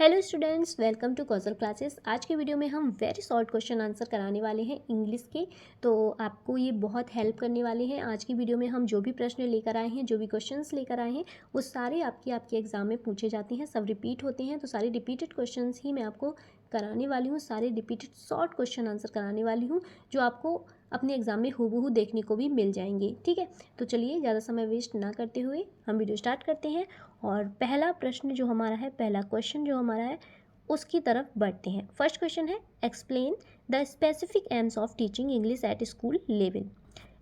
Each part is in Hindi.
Hello students, welcome to Kaushal classes. आज की वीडियो में हम वेरी शॉर्ट क्वेश्चन आंसर कराने वाले हैं इंग्लिश के। तो आपको ये बहुत हेल्प करने वाले हैं। आज की वीडियो में हम जो भी प्रश्न लेकर आए हैं, जो भी क्वेश्चंस लेकर आए हैं, वो सारे आपके एग्जाम में पूछे जाते हैं। सब रिपीट होते हैं, तो सारे रिपीटेड क्वेश्चंस ही मैं आपको कराने वाली हूँ। सारे रिपीटेड शॉर्ट क्वेश्चन आंसर कराने वाली हूँ, जो आपको अपने एग्जाम में हूबहू देखने को भी मिल जाएंगे। ठीक है, तो चलिए ज़्यादा समय वेस्ट ना करते हुए हम वीडियो स्टार्ट करते हैं। और पहला प्रश्न जो हमारा है, पहला क्वेश्चन जो हमारा है, उसकी तरफ बढ़ते हैं। फर्स्ट क्वेश्चन है, explain the specific aims of teaching English at school level.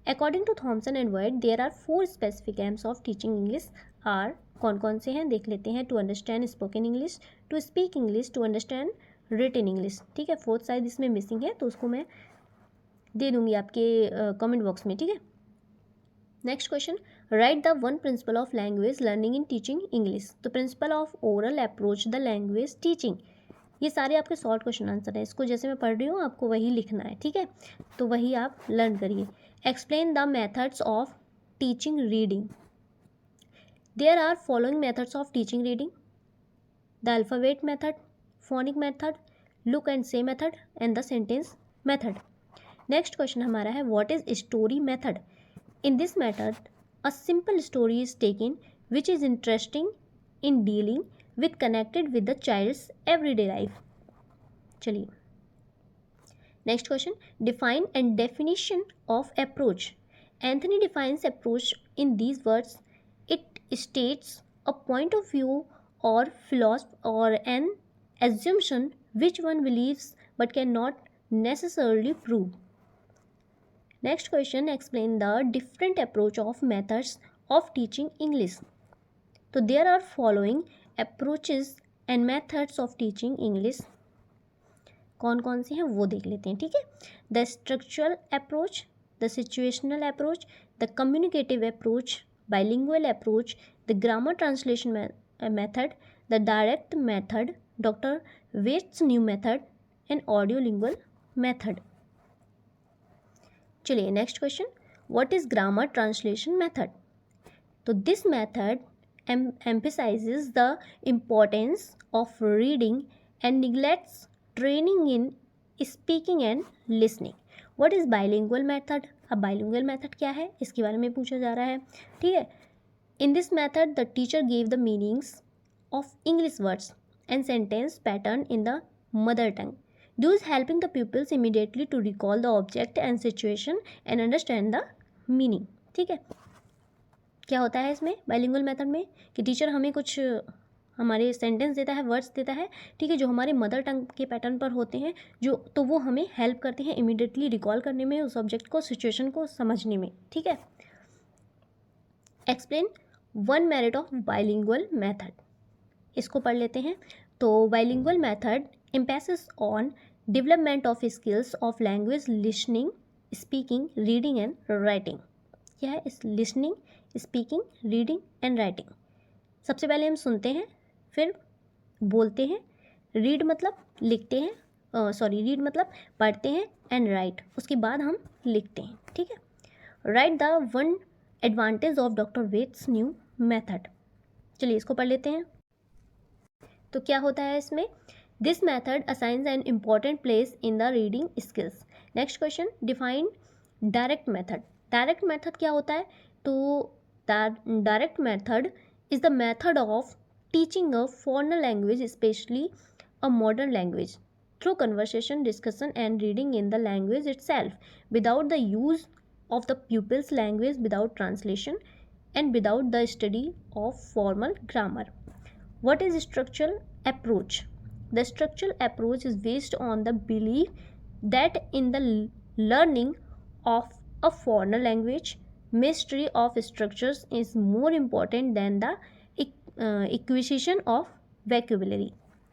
According to Thomson and Wyatt there are 4 specific aims of teaching English are. कौन कौन से हैं देख लेते हैं। To understand spoken English, to speak English, to understand written English. ठीक है, फोर्थ शायद इसमें मिसिंग है, तो उसको मैं दे दूंगी आपके कमेंट बॉक्स में। ठीक है, next question, write the one principle of language learning in teaching English. तो principle of oral approach the language teaching. ये सारे आपके शॉर्ट क्वेश्चन आंसर है। इसको जैसे मैं पढ़ रही हूँ आपको वही लिखना है। ठीक है, तो वही आप लर्न करिए। Explain the methods of teaching reading. There are following methods of teaching reading: the alphabet method, phonic method, look and say method and the sentence method. Next question हमारा है, what is story method. In this method, a simple story is taken which is interesting in dealing with connected with the child's everyday life. चलिए, next question, define and definition of approach. Anthony defines approach in these words: it states a point of view or philosophy or an assumption which one believes but cannot necessarily prove. Next question, explain the different approach of methods of teaching English. तो there are following approaches and methods of teaching English. कौन कौन से हैं वो देख लेते हैं। ठीक है, the structural approach, the situational approach, the communicative approach, bilingual approach, the grammar translation method, the direct method, doctor West's new method and audiolingual method. चलिए, next question, what is grammar translation method. तो this method emphasizes the importance of reading and neglects training in speaking and listening. What is bilingual method? अब bilingual method क्या है, इसके बारे में पूछा जा रहा है। ठीक है, in this method the teacher gave the meanings of English words and sentence pattern in the mother tongue, thus helping the pupils immediately to recall the object and situation and understand the meaning. ठीक है, क्या होता है इसमें बाइलिंगुअल मेथड में कि टीचर हमें कुछ हमारे सेंटेंस देता है, वर्ड्स देता है, ठीक है, जो हमारे मदर टंग के पैटर्न पर होते हैं, जो तो वो हमें हेल्प करते हैं इमीडिएटली रिकॉल करने में, उस ऑब्जेक्ट को, सिचुएशन को समझने में। ठीक है, explain one merit of bilingual method, इसको पढ़ लेते हैं। तो bilingual method emphasis on development of skills of language listening, speaking, reading and writing. क्या है इस listening, speaking, reading and writing. सबसे पहले हम सुनते हैं, फिर बोलते हैं, रीड मतलब लिखते हैं, रीड मतलब पढ़ते हैं, एंड राइट उसके बाद हम लिखते हैं। ठीक है, write the one advantage of doctor West's new method. चलिए इसको पढ़ लेते हैं। तो क्या होता है इसमें, this method assigns an important place in the reading skills. Next question, define direct method. Direct method क्या होता है, तो direct method is the method of teaching a foreign language, especially a modern language, through conversation, discussion and reading in the language itself, without the use of the pupil's language, without translation and without the study of formal grammar. What is structural approach? The structural approach is based on the belief that in the learning of a foreign language, mastery of structures is more important than the acquisition of vocabulary.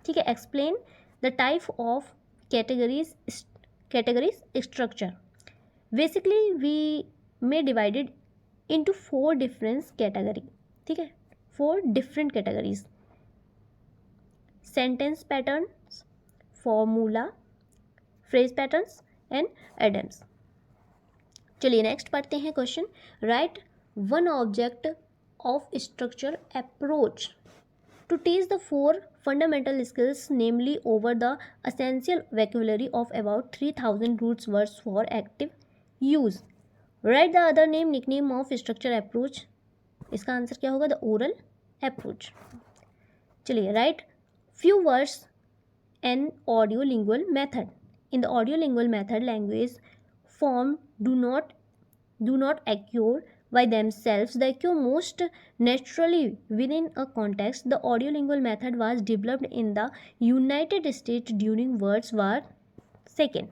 ठीक है, explain the type of categories structure. Basically we may divided into 4 different category. ठीक है, 4 different categories: sentence patterns, formula, phrase patterns and idioms. चलिए नेक्स्ट पढ़ते हैं question, write one object of structure approach to teach the 4 fundamental skills, namely over the essential vocabulary of about 3000 roots words for active use. Write the other name, nickname of structure approach. इसका आंसर क्या होगा? The oral approach. चलिए, right few words an audiolingual method. In the audiolingual method, language form do not occur by themselves. They occur most naturally within a context. The audiolingual method was developed in the United States during World War II.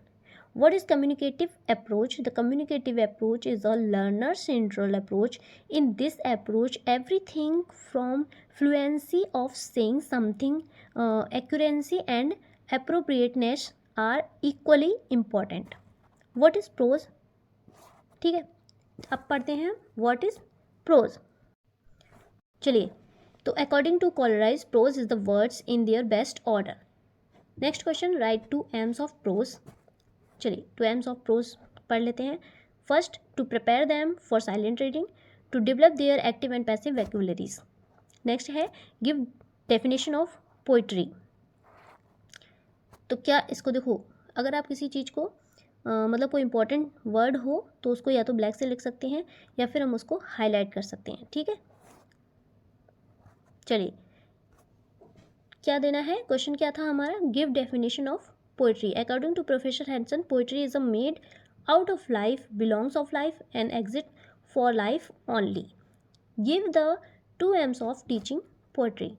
What is communicative approach? The communicative approach is a learner-central approach. In this approach, everything from fluency of saying something, accuracy and appropriateness are equally important. What is prose? ठीक है, अब पढ़ते हैं व्हाट इज प्रोज. चलिए, तो according to Coleridge, prose is the words in their best order. Next question, write two aims of prose. चलिए, टू एम्स ऑफ प्रोज पढ़ लेते हैं. First, to prepare them for silent reading, to develop their active and passive vocabularies. Next है गिव डेफिनेशन ऑफ पोइट्री. तो क्या इसको देखो, अगर आप किसी चीज़ को मतलब कोई इंपॉर्टेंट वर्ड हो तो उसको या तो ब्लैक से लिख सकते हैं या फिर हम उसको हाईलाइट कर सकते हैं. ठीक है, चलिए क्या देना है, क्वेश्चन क्या था हमारा? Give definition of poetry. According to professor Hanson, poetry is a made out of life, belongs of life and exit for life only. Give the two aims of teaching poetry.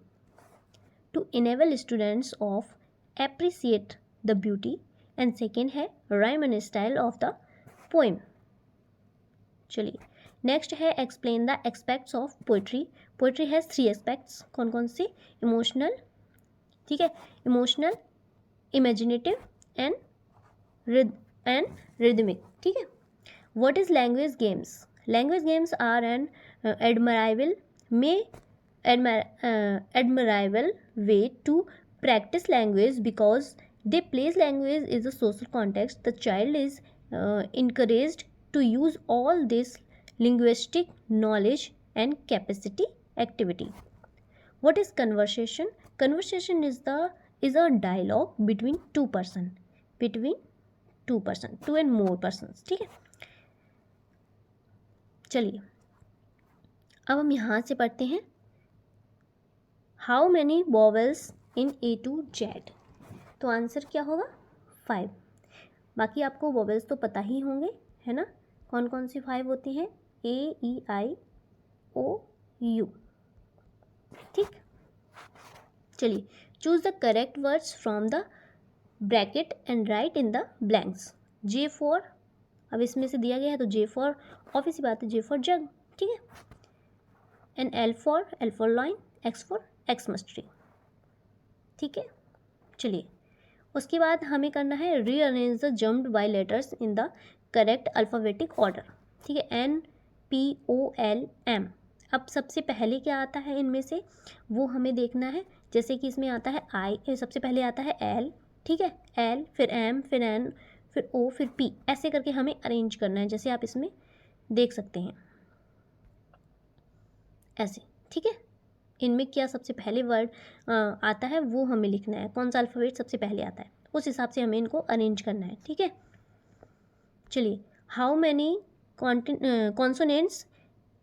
To enable students of appreciate the beauty, and second है rhyme and style of the poem. चलिए, नेक्स्ट है explain the aspects of poetry. Poetry has 3 aspects. कौन कौन से? इमोशनल, ठीक है, इमोशनल, इमेजिनेटिव एंड रिदमिक. ठीक है. What is language games? Language games are an admirable way to practice language because they place language is a social context. The child is encouraged to use all this linguistic knowledge and capacity activity. What is conversation? Conversation is a dialogue between two and more persons. ठीक है. चलिए, अब हम यहाँ से पढ़ते हैं how many vowels in A to Z. तो आंसर क्या होगा? 5. बाकी आपको वॉवेल्स तो पता ही होंगे, है ना? कौन कौन सी 5 होती हैं? A, E, I, O, U. ठीक. चलिए, choose the correct words from the bracket and right in the blanks. J for, अब इसमें से दिया गया है तो J फॉर ऑब्वियस बात है, J फॉर जग. ठीक है. And L for line, X for Xmas tree. ठीक है. चलिए, उसके बाद हमें करना है rearrange the jumped by letters in the correct alphabetic order. ठीक है. N, P, O, L, M. अब सबसे पहले क्या आता है इनमें से वो हमें देखना है. जैसे कि इसमें आता है I, सबसे पहले आता है L. ठीक है. L, फिर M, फिर N, फिर O, फिर P. ऐसे करके हमें अरेंज करना है, जैसे आप इसमें देख सकते हैं ऐसे. ठीक है. इनमें क्या सबसे पहले वर्ड आता है वो हमें लिखना है, कौन सा अल्फ़ाबेट सबसे पहले आता है, उस हिसाब से हमें इनको अरेंज करना है. ठीक है. चलिए, how many consonants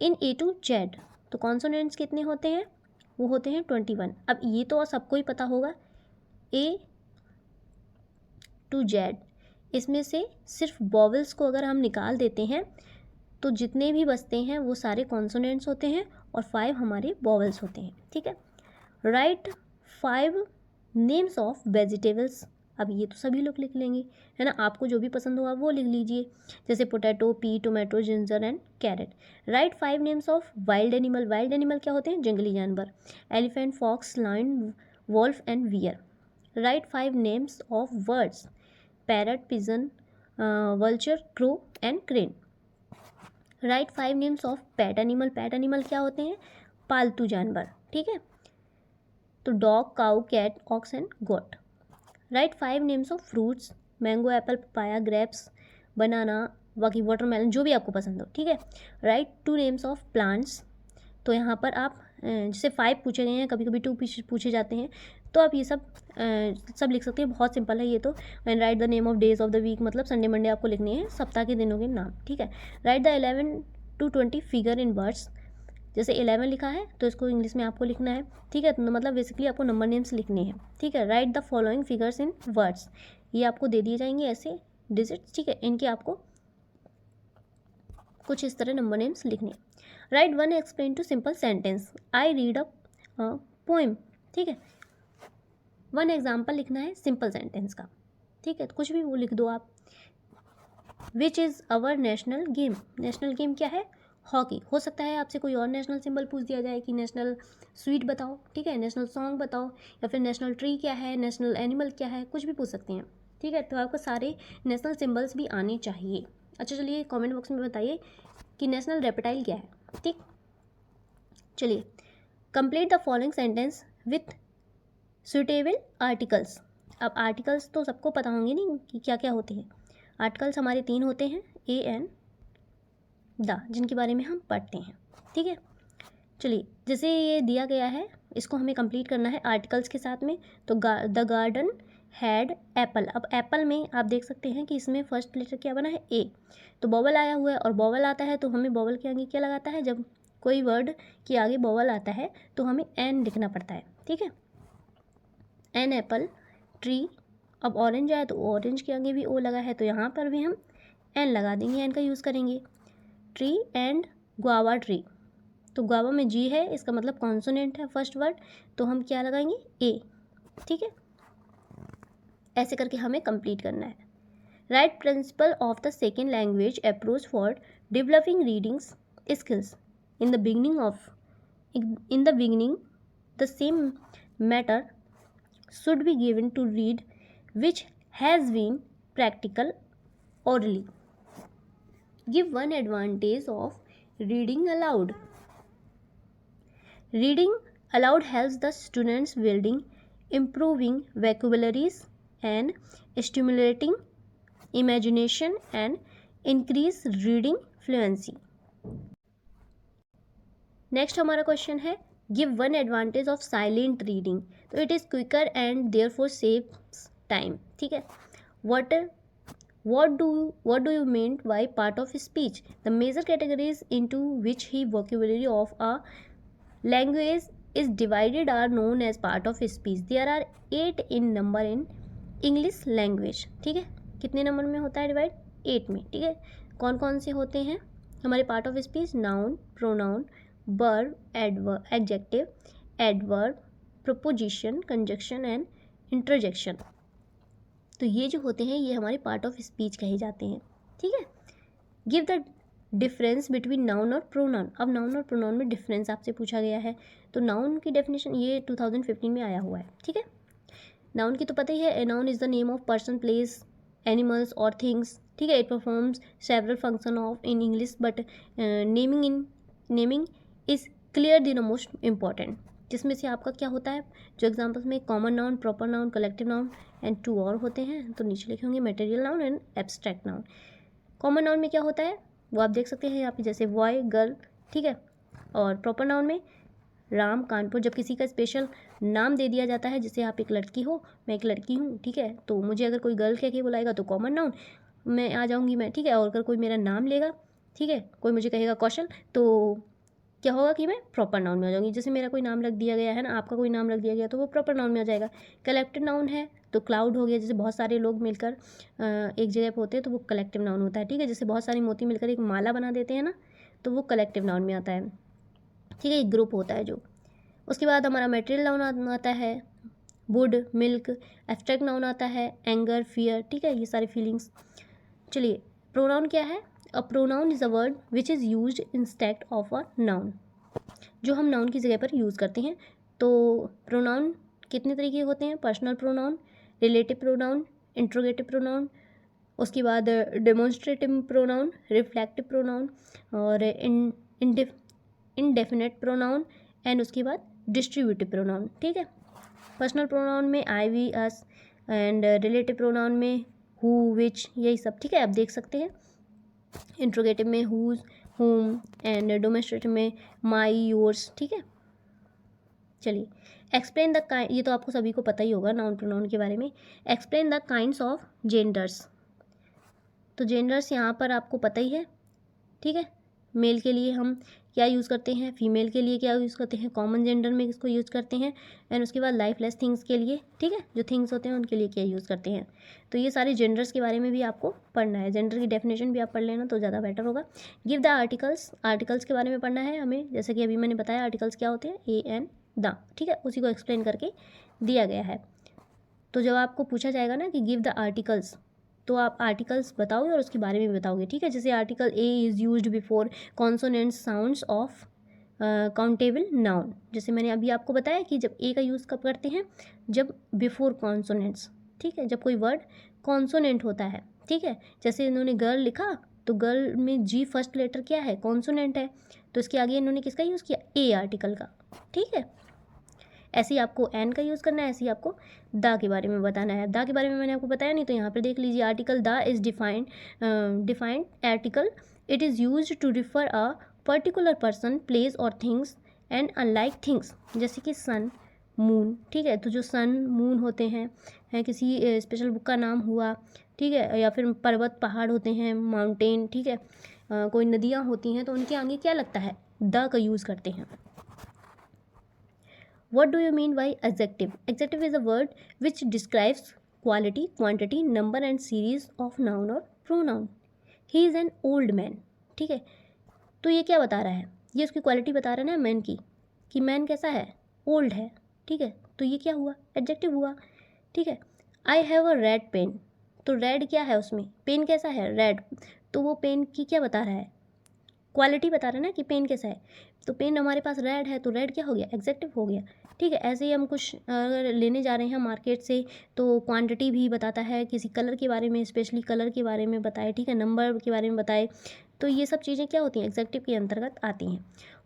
in A to Z. तो कॉन्सोनेंट्स कितने होते हैं? वो होते हैं 21. अब ये तो सबको ही पता होगा, A to Z. इसमें से सिर्फ वॉवेल्स को अगर हम निकाल देते हैं तो जितने भी बचते हैं वो सारे कॉन्सोनेंट्स होते हैं और 5 हमारे वॉवेल्स होते हैं. ठीक है. Right 5 names of vegetables. अब ये तो सभी लोग लिख लेंगे, है ना? आपको जो भी पसंद होगा वो लिख लीजिए, जैसे potato, pea, tomato, ginger and carrot. Write 5 names of wild animal. Wild animal क्या होते हैं? जंगली जानवर. Elephant, fox, lion, wolf and bear. Write 5 names of birds. Parrot, pigeon, vulture, crow and crane. Write 5 names of pet animal. Pet animal क्या होते हैं? पालतू जानवर. ठीक है. तो dog, cow, cat, ox and goat. Write 5 names of fruits. Mango, apple, papaya, grapes, बनाना, बाकी वाटरमेलन, जो भी आपको पसंद हो. ठीक है. Right 2 names of plants. तो यहाँ पर आप जैसे 5 पूछे गए हैं, कभी कभी 2 पूछे जाते हैं, तो आप ये सब लिख सकते हैं, बहुत सिंपल है ये तो। And write the name of days of the week, मतलब संडे मंडे आपको लिखने हैं सप्ताह के दिनों के नाम, ठीक है। Write the 11 to 20 figure in words, जैसे 11 लिखा है तो इसको इंग्लिश में आपको लिखना है, ठीक है। तो मतलब बेसिकली आपको नंबर नेम्स लिखने हैं, ठीक है। Write the following figures in words, ये आपको दे दिए जाएंगे ऐसे डिजिट्स, ठीक है। इनके आपको कुछ इस तरह नंबर नेम्स लिखने हैं। Write one explain to simple sentence, I read a poem, ठीक है। वन एग्जाम्पल लिखना है सिंपल सेंटेंस का, ठीक है। तो कुछ भी वो लिख दो आप। Which is our national game, national game क्या है, हॉकी। हो सकता है आपसे कोई और नेशनल सिंबल पूछ दिया जाए कि नेशनल स्वीट बताओ, ठीक है, नेशनल सॉन्ग बताओ, या फिर नेशनल ट्री क्या है, नेशनल एनिमल क्या है, कुछ भी पूछ सकते हैं, ठीक है। तो आपको सारे नेशनल सिंबल्स भी आने चाहिए। अच्छा चलिए कमेंट बॉक्स में बताइए कि नेशनल रेप्टाइल क्या है, ठीक। चलिए complete the following sentence with suitable articles. अब आर्टिकल्स तो सबको पता होंगे नहीं कि क्या क्या होते हैं। आर्टिकल्स हमारे 3 होते हैं, ए एन द, जिनके बारे में हम पढ़ते हैं, ठीक है। चलिए जैसे ये दिया गया है इसको हमें कंप्लीट करना है आर्टिकल्स के साथ में। तो द गार्डन हैड एप्पल, अब एप्पल में आप देख सकते हैं कि इसमें फर्स्ट लेटर क्या बना है, ए। तो बॉवल आया हुआ है, और बॉवल आता है तो हमें बॉवल के आगे क्या लगाता है, जब कोई वर्ड के आगे बॉवल आता है तो हमें एन लिखना पड़ता है, ठीक है। एन एप्पल ट्री, अब ऑरेंज आया तो ऑरेंज के आगे भी ओ लगा है तो यहाँ पर भी हम एन लगा देंगे, एन का यूज़ करेंगे। ट्री एंड गुआवा ट्री, तो गुआवा में जी है, इसका मतलब कॉन्सोनेंट है फर्स्ट वर्ड, तो हम क्या लगाएंगे, ए, ठीक है। ऐसे करके हमें कंप्लीट करना है। Right principle of the second language approach for developing readings skills. In the beginning the same matter should be given to read which has been practical orally. Give one advantage of reading aloud. Reading aloud helps the students building, improving vocabularies and stimulating imagination and increase reading fluency. Next हमारा क्वेश्चन है give one advantage of silent reading. तो it is quicker and therefore saves time, ठीक है। what do you mean by part of speech? The major categories into which he vocabulary of a language is divided are known as part of speech. There are 8 in number in English language, ठीक है। कितने नंबर में होता है डिवाइड, 8 में, ठीक है। कौन कौन से होते हैं हमारे part of speech, noun, pronoun, verb, adjective, adverb, proposition, conjunction and interjection। तो ये जो होते हैं ये हमारे पार्ट ऑफ स्पीच कहे जाते हैं, ठीक है। Give the difference between noun और प्रोनाउन। अब नाउन और प्रोनाउन में डिफरेंस आपसे पूछा गया है, तो नाउन की डेफिनेशन ये 2015 में आया हुआ है, ठीक है। नाउन की तो पता ही है, a noun is the name of person, place, animals और थिंग्स, ठीक है। It performs several function of in English but naming is clear the most important, जिसमें से आपका क्या होता है, जो एग्जाम्पल्स में common noun, proper noun, collective noun and 2 और होते हैं, तो नीचे लिखे होंगे material noun and abstract noun. Common noun में क्या होता है वो आप देख सकते हैं यहाँ पे, जैसे बॉय, गर्ल, ठीक है। और प्रॉपर नाउन में राम, कानपुर। जब किसी का स्पेशल नाम दे दिया जाता है, जैसे आप एक लड़की हो, मैं एक लड़की हूँ, ठीक है, तो मुझे अगर कोई गर्ल कह के बुलाएगा तो कॉमन नाउन मैं आ जाऊँगी मैं, ठीक है। और अगर कोई मेरा नाम लेगा, ठीक है, कोई मुझे कहेगा कौशल, तो क्या होगा कि मैं प्रॉपर नाउन में आ जाऊँगी। जैसे मेरा कोई नाम रख दिया गया है ना, आपका कोई नाम रख दिया गया तो वो प्रॉपर नाउन में आ जाएगा। कलेक्टिव नाउन है तो क्लाउड हो गया, जैसे बहुत सारे लोग मिलकर एक जगह पर होते हैं तो वो कलेक्टिव नाउन होता है, ठीक है। जैसे बहुत सारी मोती मिलकर एक माला बना देते हैं ना, तो वो कलेक्टिव नाउन में आता है, ठीक है, एक ग्रुप होता है जो। उसके बाद हमारा मटेरियल नाउन आता है, वुड, मिल्क। एब्स्ट्रैक्ट नाउन आता है, एंगर, फियर, ठीक है, ये सारे फीलिंग्स। चलिए प्रोनाउन क्या है, a pronoun is a word which is used instead of a noun, जो हम नाउन की जगह पर यूज़ करते हैं। तो प्रोनाउन कितने तरीके के होते हैं, personal pronoun, relative pronoun, interrogative pronoun, उसके बाद डेमोन्स्ट्रेटिव प्रोनाउन, रिफ्लेक्टिव प्रोनाउन और इनडेफिनेट प्रोनाउन एंड उसके बाद डिस्ट्रीब्यूटिव प्रोनाउन, ठीक है। पर्सनल प्रोनाउन में I, we, us and relative pronoun में हु, विच, यही सब, ठीक है, आप देख सकते हैं। इंट्रोगेटिव में हुज, हुम एंड डोमेस्ट्रेटिव में माई, योर्स, ठीक है। चलिए एक्सप्लेन द काइंड, ये तो आपको सभी को पता ही होगा नाउन प्रोनाउन के बारे में। Explain the kinds of genders, तो जेंडर्स यहाँ पर आपको पता ही है, ठीक है। मेल के लिए हम क्या यूज़ करते हैं, फीमेल के लिए क्या यूज़ करते हैं, कॉमन जेंडर में किसको यूज़ करते हैं, एंड उसके बाद लाइफलेस थिंग्स के लिए, ठीक है, जो थिंग्स होते हैं उनके लिए क्या यूज़ करते हैं। तो ये सारे जेंडर्स के बारे में भी आपको पढ़ना है, जेंडर की डेफिनेशन भी आप पढ़ लेना तो ज़्यादा बेटर होगा। गिव द आर्टिकल्स, आर्टिकल्स के बारे में पढ़ना है हमें, जैसे कि अभी मैंने बताया आर्टिकल्स क्या होते हैं, ए एन द, ठीक है, उसी को एक्सप्लेन करके दिया गया है। तो जब आपको पूछा जाएगा ना कि गिव द आर्टिकल्स, तो आप आर्टिकल्स बताओगे और उसके बारे में भी बताओगे, ठीक है। जैसे article A is used before consonant sounds of countable noun, जैसे मैंने अभी आपको बताया कि जब ए का यूज़ कब करते हैं, जब बिफोर कॉन्सोनेंट्स, ठीक है, जब कोई वर्ड कॉन्सोनेंट होता है, ठीक है। जैसे इन्होंने गर्ल लिखा तो गर्ल में जी फर्स्ट लेटर क्या है, कॉन्सोनेंट है, तो इसके आगे इन्होंने किसका यूज़ किया, ए आर्टिकल का, ठीक है। ऐसे ही आपको एन का यूज़ करना है, ऐसे ही आपको द के बारे में बताना है। द के बारे में मैंने आपको बताया नहीं, तो यहाँ पर देख लीजिए, article the is defined article, it is used to refer a particular person, place और थिंग्स एंड अनलाइक थिंग्स, जैसे कि सन, मून, ठीक है। तो जो सन मून होते हैं किसी स्पेशल बुक का नाम हुआ, ठीक है, या फिर पर्वत पहाड़ होते हैं, माउंटेन, ठीक है, कोई नदियाँ होती हैं, तो उनके आगे क्या लगता है, द का यूज़ करते हैं। What do you mean by adjective? Adjective is a word which describes quality, quantity, number and series of noun or pronoun. He is an old man, ठीक है। तो ये क्या बता रहा है, ये उसकी क्वालिटी बता रहा है ना मैन की, कि मैन कैसा है, ओल्ड है, ठीक है। तो ये क्या हुआ, एडजेक्टिव हुआ, ठीक है। I have a red pen, तो रेड क्या है उसमें, पेन कैसा है, रेड, तो वो पेन की क्या बता रहा है, क्वालिटी बता रहा है ना कि पेन कैसा है। तो पेन हमारे पास रेड है, तो रेड क्या हो गया, एग्जेक्टिव हो गया, ठीक है। ऐसे ही हम कुछ अगर लेने जा रहे हैं मार्केट से, तो क्वांटिटी भी बताता है, किसी कलर के बारे में, स्पेशली कलर के बारे में बताए, ठीक है, नंबर के बारे में बताए, तो ये सब चीज़ें क्या होती हैं, एग्जेक्टिव के अंतर्गत आती हैं।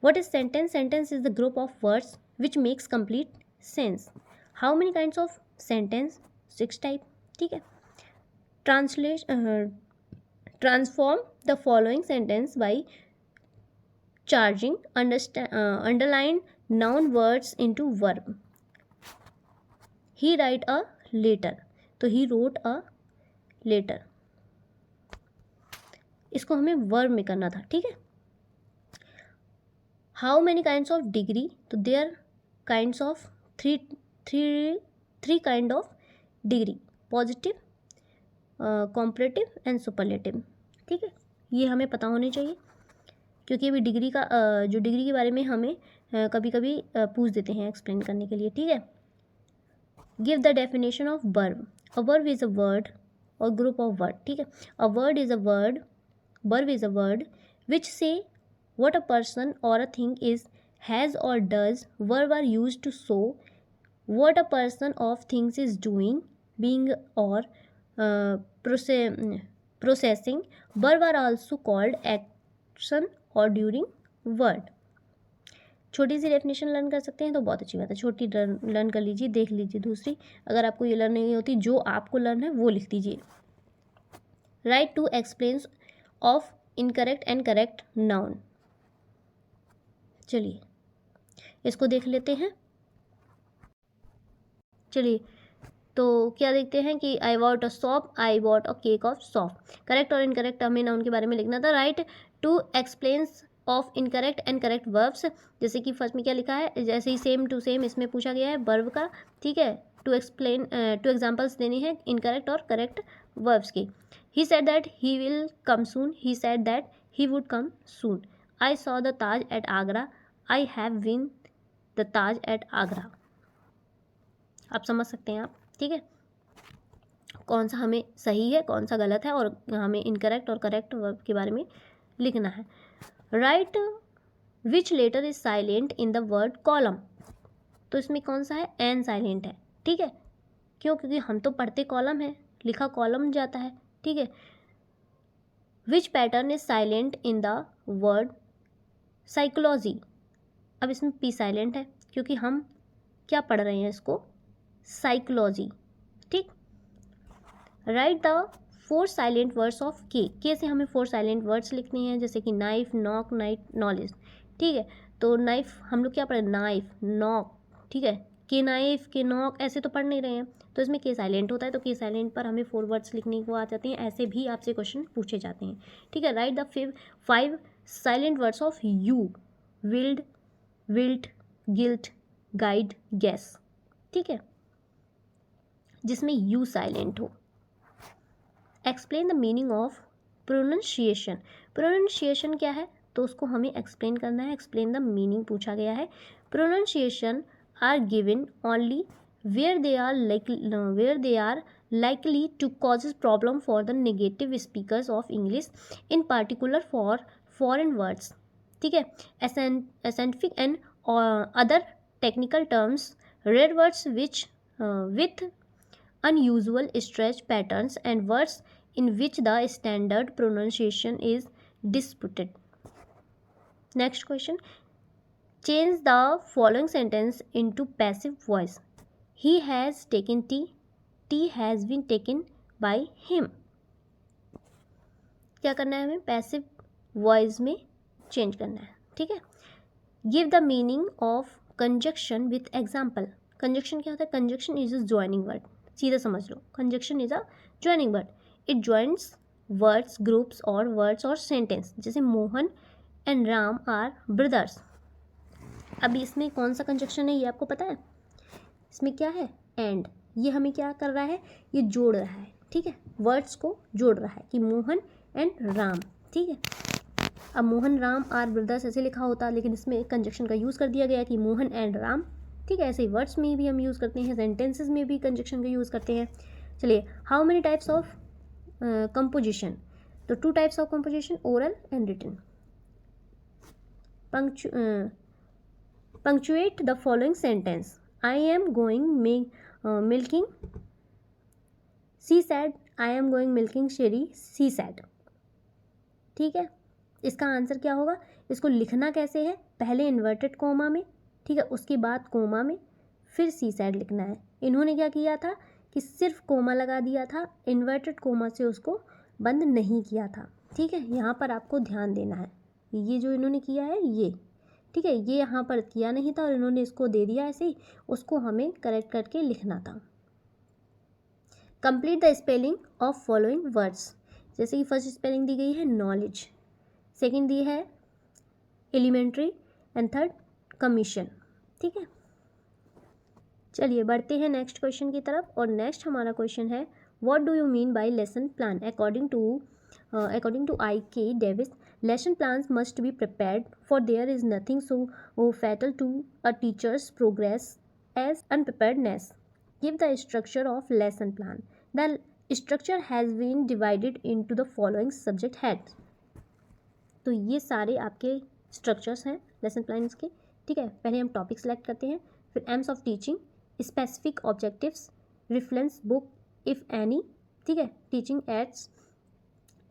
What is sentence, sentence is the group of words which makes complete sense. How many kinds of sentence, 6 type, ठीक है। Transform the following sentence by charging underline noun words into verb. He write a letter, तो he wrote a letter, इसको हमें वर्ब में करना था, ठीक है। How many kinds of degree, तो there kinds of three kind of degree, positive, comparative and superlative, ठीक है। ये हमें पता होने चाहिए, क्योंकि अभी डिग्री का जो डिग्री के बारे में हमें कभी कभी पूछ देते हैं एक्सप्लेन करने के लिए, ठीक है। Give the definition of verb, a verb is a word और ग्रुप ऑफ वर्ड, ठीक है। A word is a word, verb is a word which say what a person और अ थिंग इज, हैज़ और does. Verb are used to show what a person of things is doing, being और processing. Verb are also called action और ड्यूरिंग वर्ड। छोटी सी डेफिनेशन लर्न कर सकते हैं तो बहुत अच्छी बात है, छोटी लर्न कर लीजिए, देख लीजिए दूसरी, अगर आपको ये लर्न नहीं होती, जो आपको लर्न है वो लिख दीजिए। Write two explains of incorrect and correct noun, चलिए इसको देख लेते हैं। चलिए तो क्या देखते हैं कि I want a soap, I want a cake of soap. Correct और इनकरेक्ट हमें नाउन के बारे में लिखना था। Write two explains of incorrect and correct verbs, जैसे कि फर्स्ट में क्या लिखा है, जैसे ही सेम टू सेम इसमें पूछा गया है वर्ब का, ठीक है। टू एग्जाम्पल्स देने हैं इनकरेक्ट और करेक्ट वर्ब्स की। He said that he will come soon, he said that he would come soon. I saw the Taj at Agra, I have been the Taj at Agra. आप समझ सकते हैं आप, ठीक है, कौन सा हमें सही है कौन सा गलत है, और हमें इनकरेक्ट और करेक्ट वर्ब के बारे में लिखना है। Write which letter is silent in the word column, तो इसमें कौन सा है, एन साइलेंट है, ठीक है। क्यों, क्योंकि हम तो पढ़ते कॉलम है, लिखा कॉलम जाता है, ठीक है। Which pattern is silent in the word psychology, अब इसमें पी साइलेंट है, क्योंकि हम क्या पढ़ रहे हैं इसको, साइकोलॉजी, ठीक। Right the 4 silent words of के से हमें 4 साइलेंट वर्ड्स लिखने हैं, जैसे कि नाइफ, नॉक, नाइट, नॉलेज, ठीक है। तो नाइफ हम लोग क्या पढ़े, नाइफ, नॉक, ठीक है, के नाइफ, के नॉक, ऐसे तो पढ़ नहीं रहे हैं, तो इसमें के साइलेंट होता है, तो के साइलेंट पर हमें 4 वर्ड्स लिखने को आ जाते हैं। ऐसे भी आपसे क्वेश्चन पूछे जाते हैं, ठीक है। Write the 5 silent words of U, build, built, guilt, guide, guess, ठीक है, जिसमें यू साइलेंट हो। Explain the meaning of pronunciation. Pronunciation क्या है, तो उसको हमें एक्सप्लेन करना है। एक्सप्लेन द मीनिंग पूछा गया है। Pronunciation are given only where they are likely to cause problem for the native speakers of English, in particular for foreign words, ठीक है। Scientific and other technical terms, rare words which with unusual stretch patterns, and words in which the standard pronunciation is disputed. Next question. Change the following sentence into passive voice. He has taken tea. Tea has been taken by him. क्या करना है हमें, पैसिव वॉइस में चेंज करना है, ठीक है। Give the meaning of conjunction with example. Conjunction क्या होता है, conjunction is a joining word, सीधा समझ लो, conjunction is a joining word. It joins words, groups और वर्ड्स और सेंटेंस, जैसे Mohan and Ram are brothers. अभी इसमें कौन सा कंजक्शन है ये आपको पता है, इसमें क्या है, एंड। ये हमें क्या कर रहा है, ये जोड़ रहा है, ठीक है, वर्ड्स को जोड़ रहा है कि मोहन एंड राम, ठीक है। अब मोहन राम आर ब्रदर्स ऐसे लिखा होता, लेकिन इसमें कंजक्शन का यूज़ कर दिया गया कि मोहन एंड राम, ठीक है। ऐसे ही वर्ड्स में भी हम यूज़ करते हैं, सेंटेंसेस में भी कंजक्शन का यूज़ करते हैं। चलिए, how many types of composition, तो 2 types of composition, oral and written. punctuate the following sentence. I am going milking, she said. I am going milking, she said, ठीक है। इसका आंसर क्या होगा, इसको लिखना कैसे है, पहले इन्वर्टेड कोमा में, ठीक है, उसके बाद कोमा में, फिर सी सैड लिखना है। इन्होंने क्या किया था कि सिर्फ कोमा लगा दिया था, इन्वर्टेड कोमा से उसको बंद नहीं किया था, ठीक है। यहाँ पर आपको ध्यान देना है, ये जो इन्होंने किया है ये, ठीक है, ये यहाँ पर किया नहीं था और इन्होंने इसको दे दिया ऐसे ही, उसको हमें करेक्ट करके लिखना था। Complete the spelling of following words, जैसे कि फर्स्ट स्पेलिंग दी गई है नॉलेज, सेकंड दी है एलिमेंट्री, एंड थर्ड कमीशन, ठीक है। चलिए बढ़ते हैं नेक्स्ट क्वेश्चन की तरफ, और नेक्स्ट हमारा क्वेश्चन है, what do you mean by lesson plan. According to I.K. Davis, lesson plans must be prepared, for there is nothing so fatal to a teacher's progress as unpreparedness. Give the structure of lesson plan. The structure has been divided into the following subject heads. तो ये सारे आपके स्ट्रक्चर्स हैं लेसन प्लान्स के, ठीक है। पहले हम टॉपिक सेलेक्ट करते हैं, फिर aims of teaching, specific objectives, reference book if any, ठीक है, teaching aids,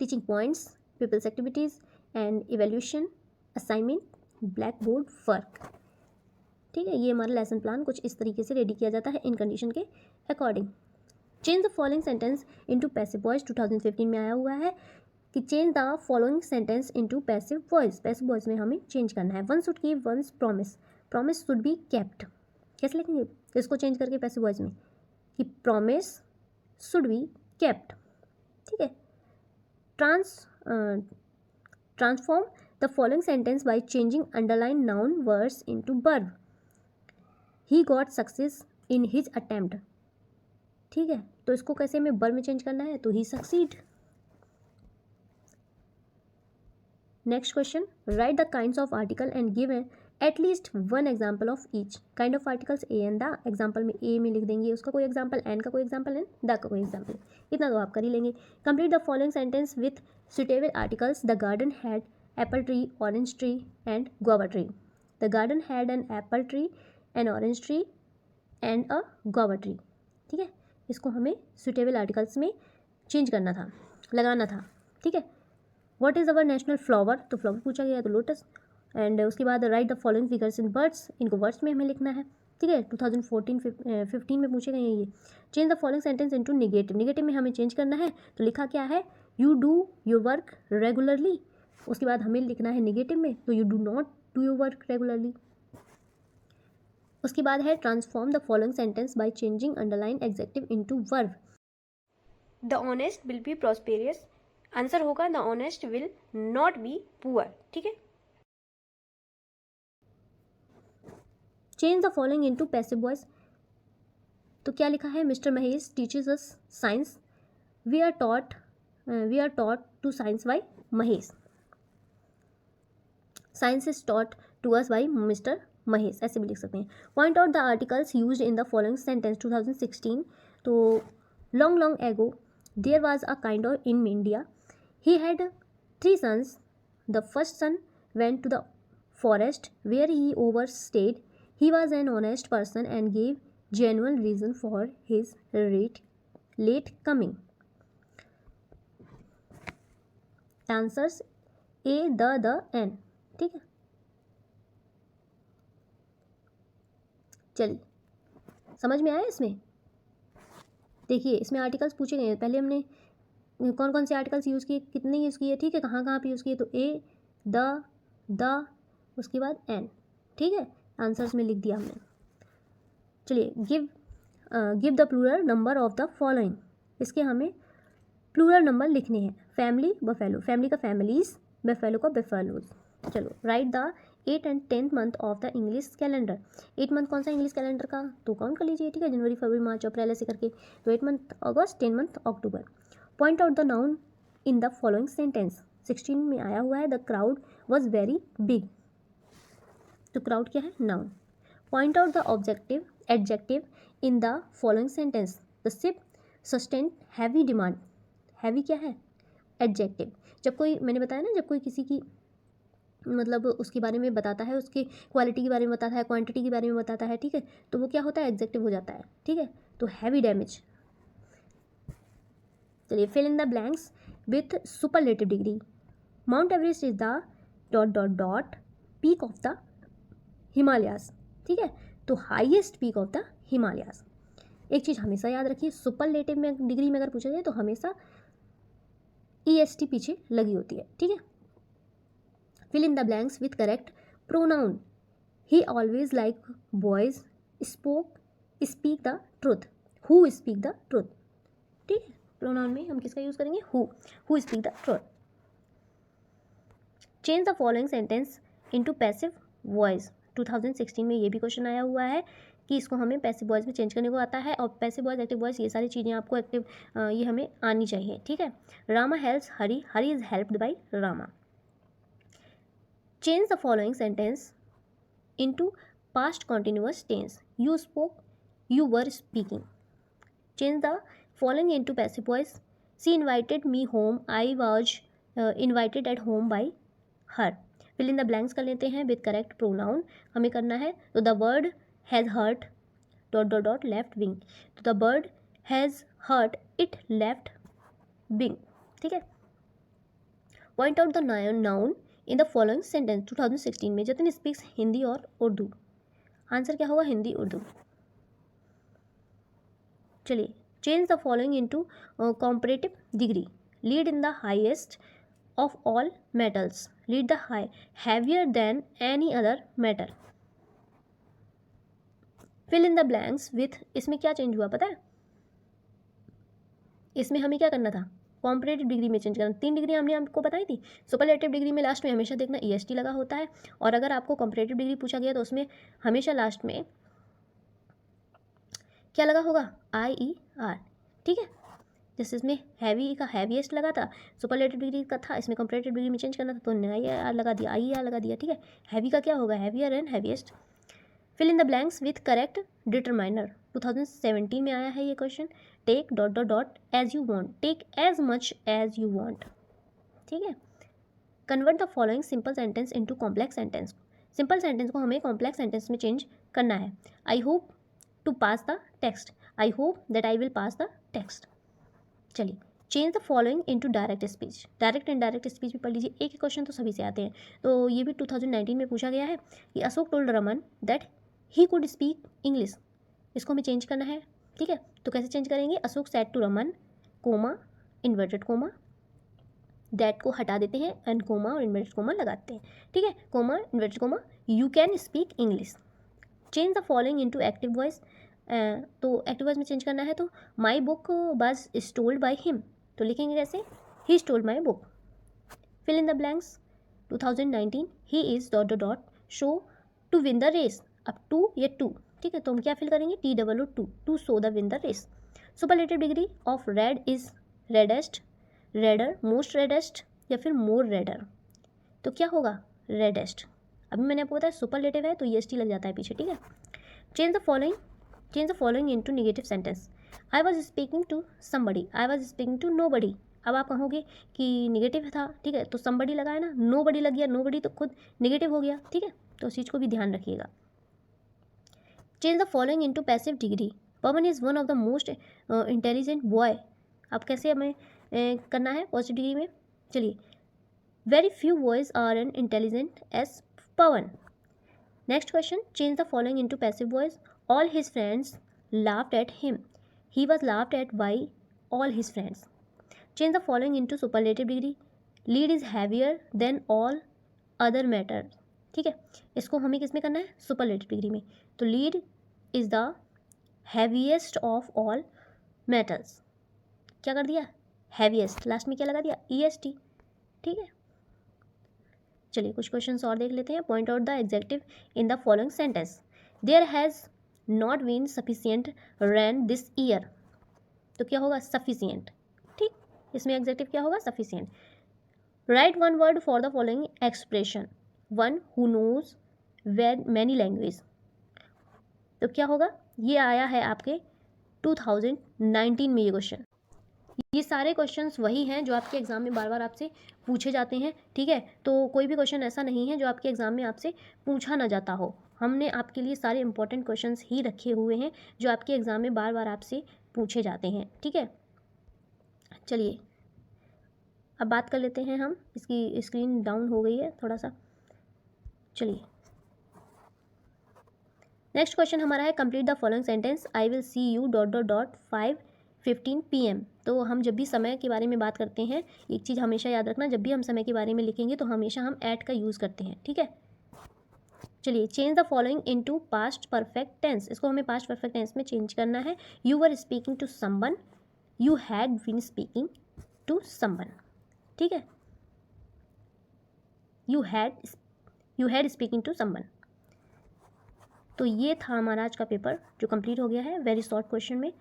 teaching points, pupils activities and evaluation, assignment, black board work, ठीक है। ये हमारा लेसन प्लान कुछ इस तरीके से रेडी किया जाता है इन कंडीशन के according. Change the following sentence into passive voice, 2015 में आया हुआ है कि change the following sentence into passive voice. Passive voice में हमें चेंज करना है। One should keep once promise, promise should be kept. कैसे लिखेंगे इसको चेंज करके पैसिव वॉइस में, कि प्रॉमिस शुड बी केप्ट, ठीक है। Transform the following sentence by changing underline noun words into verb. He got success in his attempt, ठीक है, तो इसको कैसे हमें वर्ब में चेंज करना है, तो he succeed. Next question, write the kinds of article and give at least one example of each kind of articles. A and the, example में ए में लिख देंगे उसका कोई एग्जाम्पल, एन का कोई एग्जाम्पल, एंड द का कोई एग्जाम्पल, इतना तो आप कर ही लेंगे। Complete the following sentence with suitable articles. The garden had Apple tree, orange tree and guava tree. The garden had an apple tree, N orange tree and a guava tree, ठीक है। इसको हमें सुटेबल आर्टिकल्स में चेंज करना था, लगाना था, ठीक है। What is our national flower, तो फ्लावर पूछा गया तो लोटस। एंड उसके बाद right the following figures in words, इनको वर्ड्स में हमें लिखना है, ठीक है। 2014-15 में पूछे गए हैं ये। Change the following sentence into negative, negative में हमें चेंज करना है, तो लिखा क्या है, you do your work regularly. उसके बाद हमें लिखना है निगेटिव में, तो you do not do your work regularly. उसके बाद है transform the following sentence by changing underline adjective into verb. The honest will be prosperous, answer होगा the honest will not be poor. ठीक है, change the following into passive voice. तो क्या लिखा है, Mr Mahesh teaches us science, we are taught to science by Mahesh, science is taught to us by Mr Mahesh, ऐसे भी लिख सकते हैं। Point out the articles used in the following sentence 2016। तो long long ago there was a kind of in India, he had 3 sons, the first son went to the forest where he overstayed, he was an honest person and gave genuine reason for his late coming. Answers A, the, N। ठीक है, चलिए समझ में आया। इसमें देखिए, इसमें आर्टिकल्स पूछे गए हैं। पहले हमने कौन कौन से आर्टिकल्स यूज़ किए, कितने यूज़ किए, ठीक है, कहाँ कहाँ पे यूज़ किए। तो ए, द, उसके बाद एन। ठीक है, आंसर्स में लिख दिया हमने। चलिए, give the plural number of the following, इसके हमें प्लूरल नंबर लिखने हैं। फैमिली बफेलो, फैमिली का फैमिलीज, बफेलो का बफेलोज। चलो, write the 8 and 10th month of the English calendar. 8 month कौन सा इंग्लिश कैलेंडर का, तो काउंट कर लीजिए। ठीक है, जनवरी फरवरी मार्च अप्रैल ऐसे करके। तो 8 month August, 10 month October. Point out the noun in the following sentence. 16 में आया हुआ है the crowd was very big, तो क्राउड क्या है, noun. Point out the objective adjective in the following sentence. The ship sustain heavy demand, heavy क्या है, एडजेक्टिव। जब कोई, मैंने बताया ना, जब कोई किसी की मतलब उसके बारे में बताता है, उसकी क्वालिटी के बारे में बताता है, क्वांटिटी के बारे में बताता है, ठीक है, तो वो क्या होता है, एडजेक्टिव हो जाता है। ठीक है, तो हैवी डैमेज। चलिए, fill in the blanks with superlative degree. Mount Everest is the dot dot dot peak of the Himalayas. ठीक है, तो highest peak of the Himalayas. एक चीज़ हमेशा याद रखिए, सुपरलेटिव में डिग्री में अगर पूछा जाए तो हमेशा EST पीछे लगी होती है। ठीक है, fill in the blanks with correct pronoun. He always like boys, speak the truth, who speak the truth. ठीक है, प्रोनाउन में हम किसका यूज़ करेंगे, who speak the truth. Change the following sentence into passive voice. 2016 में ये भी क्वेश्चन आया हुआ है कि इसको हमें पैसिव वॉइस में चेंज करने को आता है, और पैसिव वॉइस, एक्टिव वॉइस, ये सारी चीज़ें आपको एक्टिव ये हमें आनी चाहिए। ठीक है, Rama helps Hari, Hari is helped by Rama. Change the following sentence into past continuous tense. You spoke, you were speaking. Change the following into passive voice. She invited me home, I was invited at home by her. Fill in the blanks कर लेते हैं विद करेक्ट प्रोनाउन हमें करना है। तो the bird has hurt dot dot dot left wing, तो the bird has hurt it left wing. ठीक है, point out the noun in the following sentence. 2016 में जतिन स्पीक्स हिंदी और उर्दू। आंसर क्या होगा, हिंदी उर्दू। चलिए, change the following into comparative degree. Lead in the highest of all metals, lead the high, heavier than any other metal. fill in the blanks with, इसमें क्या चेंज हुआ पता है, इसमें हमें क्या करना था, कॉम्परेटिव डिग्री में चेंज करना। 3 डिग्री हमने आपको बताई थी। सुपरलेटिव डिग्री में लास्ट में हमेशा देखना EST लगा होता है, और अगर आपको कॉम्परेटिव डिग्री पूछा गया तो उसमें हमेशा लास्ट में क्या लगा होगा, IER। ठीक है, जैसे इसमें हैवी का हैवीएस्ट लगा था, सुपरलेटिव डिग्री का था, इसमें कंपैरेटिव डिग्री में चेंज करना था तो IER लगा दिया, IER लगा दिया। ठीक है, हैवी का क्या होगा, heavier and heaviest. Fill in the blanks with correct determiner. 2017 में आया है ये question. Take dot dot dot as you want, take as much as you want. ठीक है, convert the following simple sentence into complex sentence. Simple sentence को हमें कॉम्प्लेक्स सेंटेंस में चेंज करना है। I hope to pass the text, I hope that I will pass the text. चलिए, change the following into direct speech. Direct and direct speech भी पढ़ लीजिए, एक क्वेश्चन तो सभी से आते हैं, तो ये भी 2019 में पूछा गया है कि Ashok told Raman that he could speak English. इसको हमें चेंज करना है। ठीक है, तो कैसे चेंज करेंगे, Ashok said to Raman, comma, inverted comma, that को हटा देते हैं एंड कोमा और इन्वर्टेड कोमा लगाते हैं। ठीक है, comma, inverted comma, you can speak English. Change the following into active voice, तो एक्टिव वॉइस में चेंज करना है, तो my book was stoled by him, तो लिखेंगे कैसे, he stoled my book. Fill in the blanks, 2019 he is dot dot dot show to win the race, अब टू या टू, ठीक है, तो हम क्या फिल करेंगे, TOO to show the win the race. Superlative degree of red is reddest, redder, most reddest या फिर मोर रेडर, तो क्या होगा, रेडेस्ट। अभी मैंने आपको बताया सुपरलेटिव है तो EST लग जाता है पीछे, ठीक है। Change the following into negative sentence, I was speaking to somebody, I was speaking to nobody. अब आप कहोगे कि नेगेटिव था, ठीक है, तो समबडी लगाया ना, नोबडी लग गया, नोबडी तो खुद नेगेटिव हो गया, ठीक है, तो उस चीज़ को भी ध्यान रखिएगा। Change the following into passive degree, Pawan is one of the most intelligent boy, अब कैसे हमें करना है पॉजिटिव डिग्री में, चलिए, very few boys are an intelligent as Pawan. Next question, change the following into passive voice, all his friends laughed at him, he was laughed at by all his friends. Change the following into superlative degree, lead is heavier than all other matter, ठीक है, इसको हमें किस में करना है, सुपरलेटिव डिग्री में, तो lead is the heaviest of all metals, क्या कर दिया, हैवीएस्ट, लास्ट में क्या लगा दिया, EST, ठीक है। चलिए कुछ क्वेश्चंस और देख लेते हैं। Point out the adjective in the following sentence, there has not been sufficient rain this year, तो क्या होगा, सफिशिएंट, ठीक, इसमें एग्जेक्टिव क्या होगा, sufficient. Write one word for the following expression, one who knows many language, तो क्या होगा, ये आया है आपके 2019 में ये क्वेश्चन। ये सारे क्वेश्चंस वही हैं जो आपके एग्ज़ाम में बार बार आपसे पूछे जाते हैं, ठीक है, तो कोई भी क्वेश्चन ऐसा नहीं है जो आपके एग्ज़ाम में आपसे पूछा ना जाता हो, हमने आपके लिए सारे इंपॉर्टेंट क्वेश्चंस ही रखे हुए हैं जो आपके एग्ज़ाम में बार बार आपसे पूछे जाते हैं, ठीक है। चलिए अब बात कर लेते हैं हम, इसकी स्क्रीन डाउन हो गई है थोड़ा सा, चलिए नेक्स्ट क्वेश्चन हमारा है, complete the following sentence, I will see U dot dot dot 5:15 PM। तो हम जब भी समय के बारे में बात करते हैं, एक चीज़ हमेशा याद रखना, जब भी हम समय के बारे में लिखेंगे तो हमेशा हम एट का यूज़ करते हैं, ठीक है। चलिए, change the following into past perfect tense, इसको हमें पास्ट परफेक्ट टेंस में चेंज करना है। You were speaking to someone, you had been speaking to someone, ठीक है, you had speaking to someone. तो ये था हमारा आज का पेपर जो कंप्लीट हो गया है वेरी शॉर्ट क्वेश्चन में,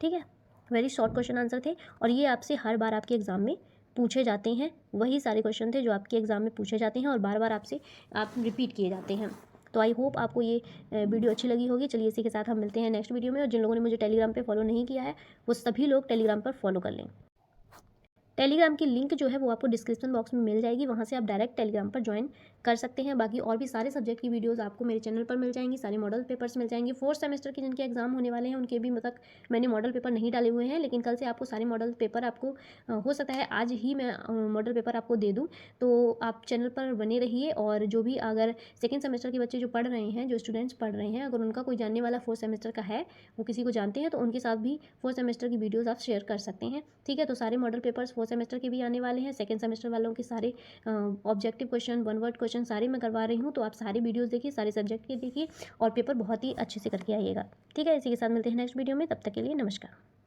ठीक है, वेरी शॉर्ट क्वेश्चन आंसर थे और ये आपसे हर बार आपके एग्ज़ाम में पूछे जाते हैं, वही सारे क्वेश्चन थे जो आपके एग्ज़ाम में पूछे जाते हैं और बार बार आपसे आप रिपीट किए जाते हैं। तो आई होप आपको ये वीडियो अच्छी लगी होगी। चलिए इसी के साथ हम मिलते हैं नेक्स्ट वीडियो में, और जिन लोगों ने मुझे टेलीग्राम पे फॉलो नहीं किया है वो सभी लोग टेलीग्राम पर फॉलो कर लें। टेलीग्राम की लिंक जो है वो आपको डिस्क्रिप्शन बॉक्स में मिल जाएगी, वहाँ से आप डायरेक्ट टेलीग्राम पर ज्वाइन कर सकते हैं। बाकी और भी सारे सब्जेक्ट की वीडियोस आपको मेरे चैनल पर मिल जाएंगी, सारे मॉडल पेपर्स मिल जाएंगे। 4th सेमेस्टर के जिनके एग्जाम होने वाले हैं उनके भी तक मैंने मॉडल पेपर नहीं डाले हुए हैं, लेकिन कल से आपको सारे मॉडल पेपर आपको हो सकता है आज ही मैं मॉडल पेपर आपको दे दूँ, तो आप चैनल पर बने रहिए। और जो भी अगर सेकेंड सेमेस्टर के बच्चे जो पढ़ रहे हैं, जो स्टूडेंट्स पढ़ रहे हैं, अगर उनका कोई जानने वाला 4th सेमेस्टर का है, वो किसी को जानते हैं, तो उनके साथ भी 4th सेमेस्टर की वीडियोज़ आप शेयर कर सकते हैं, ठीक है। तो सारे मॉडल पेपर्स 4th सेमेस्टर के भी आने वाले हैं, सेकंड सेमेस्टर वालों के सारे objective question, one word question सारे मैं करवा रही हूँ, तो आप सारी वीडियोस देखिए, सारे सब्जेक्ट के देखिए और पेपर बहुत ही अच्छे से करके आइएगा, ठीक है। इसी के साथ मिलते हैं नेक्स्ट वीडियो में, तब तक के लिए नमस्कार।